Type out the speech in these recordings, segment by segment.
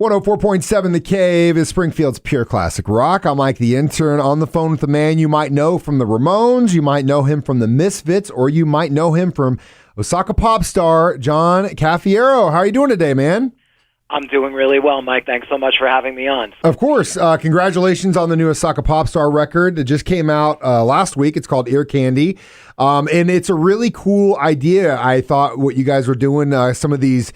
104.7 The Cave is Springfield's pure classic rock. I'm Mike the Intern, on the phone with a man you might know from the Ramones, you might know him from the Misfits, or you might know him from Osaka Popstar, John Cafiero. How are you doing today, man? I'm doing really well, Mike. Thanks so much for having me on. Of course. Congratulations on the new Osaka Popstar record. It just came out last week. It's called Ear Candy. And it's a really cool idea. I thought what you guys were doing, some of these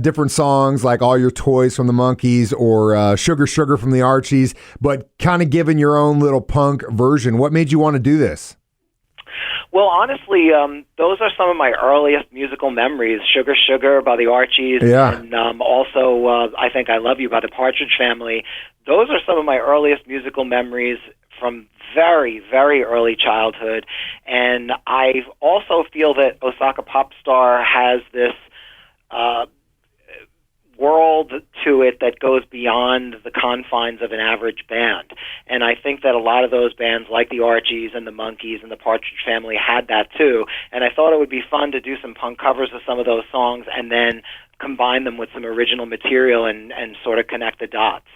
different songs like All Your Toys from the Monkees or Sugar Sugar from the Archies, but kind of giving your own little punk version. What made you want to do this? Well, honestly, those are some of my earliest musical memories. Sugar Sugar by the Archies, and also I Think I Love You by the Partridge Family. Those are some of my earliest musical memories from very, very early childhood. And I also feel that Osaka Popstar has this world to it that goes beyond the confines of an average band. And I think that a lot of those bands like the Archies and the Monkees and the Partridge Family had that too. And I thought it would be fun to do some punk covers of some of those songs and then combine them with some original material and sort of connect the dots.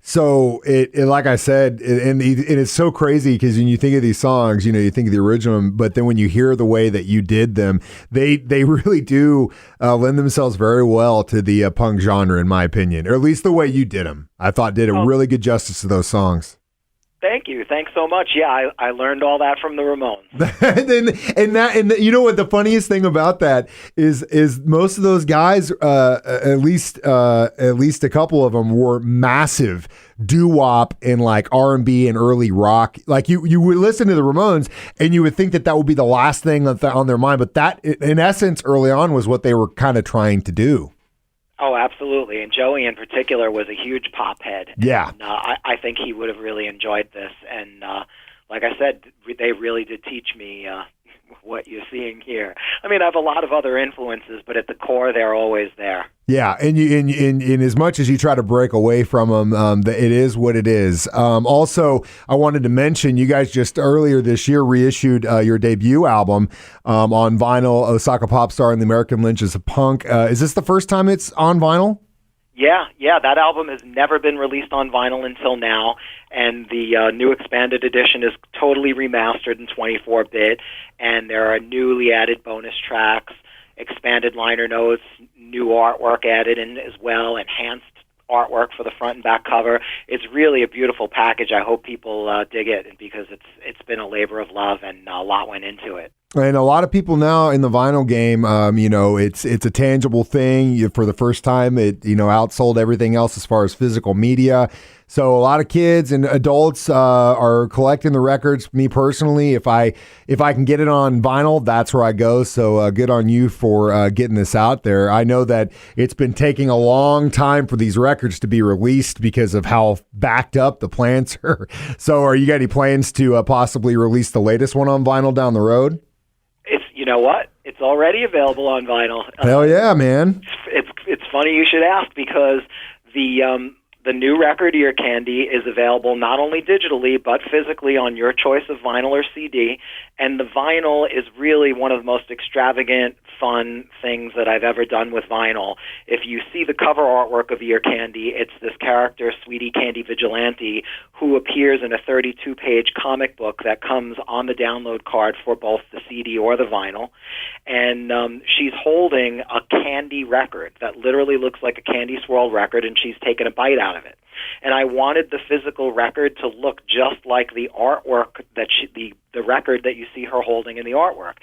So it like I said, and it's so crazy because when you think of these songs, you know, you think of the original, but then when you hear the way that you did them, they really do lend themselves very well to the punk genre, in my opinion, or at least the way you did them. I thought did a really good justice to those songs. Thank you. Thanks so much. Yeah, I learned all that from the Ramones. and you know what the funniest thing about that is most of those guys, at least a couple of them were massive doo-wop and like R&B and early rock. Like you would listen to the Ramones and you would think that would be the last thing on their mind, but that in essence early on was what they were kind of trying to do. Oh, absolutely. And Joey in particular was a huge pop head. Yeah. And, I think he would have really enjoyed this. And like I said, they really did teach me what you're seeing here. I mean, I have a lot of other influences, but at the core, they're always there. Yeah, and in as much as you try to break away from them, it is what it is. Also, I wanted to mention you guys just earlier this year reissued your debut album on vinyl, Osaka Popstar and the American Lynchers of Punk. Is this the first time it's on vinyl? Yeah, that album has never been released on vinyl until now, and the new expanded edition is totally remastered in 24-bit, and there are newly added bonus tracks, expanded liner notes, new artwork added in as well, enhanced artwork for the front and back cover. It's really a beautiful package. I hope people dig it because it's been a labor of love and a lot went into it. And a lot of people now in the vinyl game, you know, it's a tangible thing. For the first time, it outsold everything else as far as physical media. So a lot of kids and adults are collecting the records. Me personally, if I can get it on vinyl, that's where I go. So good on you for getting this out there. I know that it's been taking a long time for these records to be released because of how backed up the plants are. So are you got any plans to possibly release the latest one on vinyl down the road? You know what? It's already available on vinyl. Hell yeah, man! It's funny you should ask because the new record Ear Candy is available not only digitally but physically on your choice of vinyl or CD. And the vinyl is really one of the most extravagant, fun things that I've ever done with vinyl. If you see the cover artwork of Ear Candy, it's this character, Sweetie Candy Vigilante, who appears in a 32-page comic book that comes on the download card for both the CD or the vinyl. And she's holding a candy record that literally looks like a candy swirl record, and she's taken a bite out of it. And I wanted the physical record to look just like the artwork that the record that you see her holding in the artwork.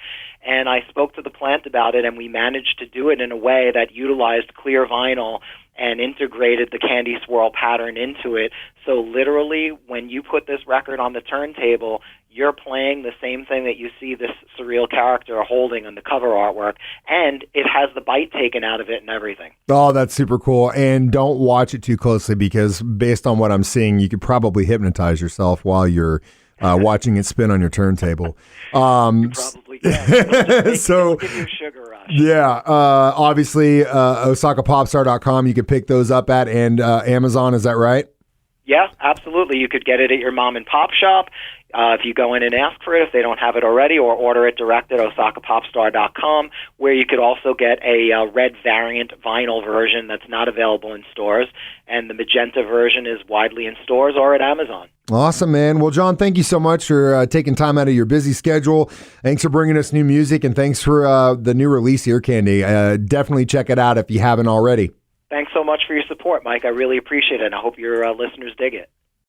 And I spoke to the plant about it, and we managed to do it in a way that utilized clear vinyl and integrated the candy swirl pattern into it. So literally, when you put this record on the turntable, you're playing the same thing that you see this surreal character holding on the cover artwork, and it has the bite taken out of it and everything. Oh, that's super cool. And don't watch it too closely because based on what I'm seeing, you could probably hypnotize yourself while you're watching it spin on your turntable. You probably can. So, give you a sugar rush. Yeah, obviously, OsakaPopstar.com, you can pick those up at, and Amazon, is that right? Yeah, absolutely. You could get it at your mom and pop shop if you go in and ask for it if they don't have it already, or order it direct at OsakaPopstar.com, where you could also get a red variant vinyl version that's not available in stores, and the magenta version is widely in stores or at Amazon. Awesome, man. Well, John, thank you so much for taking time out of your busy schedule. Thanks for bringing us new music, and thanks for the new release, Ear Candy. Definitely check it out if you haven't already. Thanks so much for your support, Mike. I really appreciate it, and I hope your listeners dig it.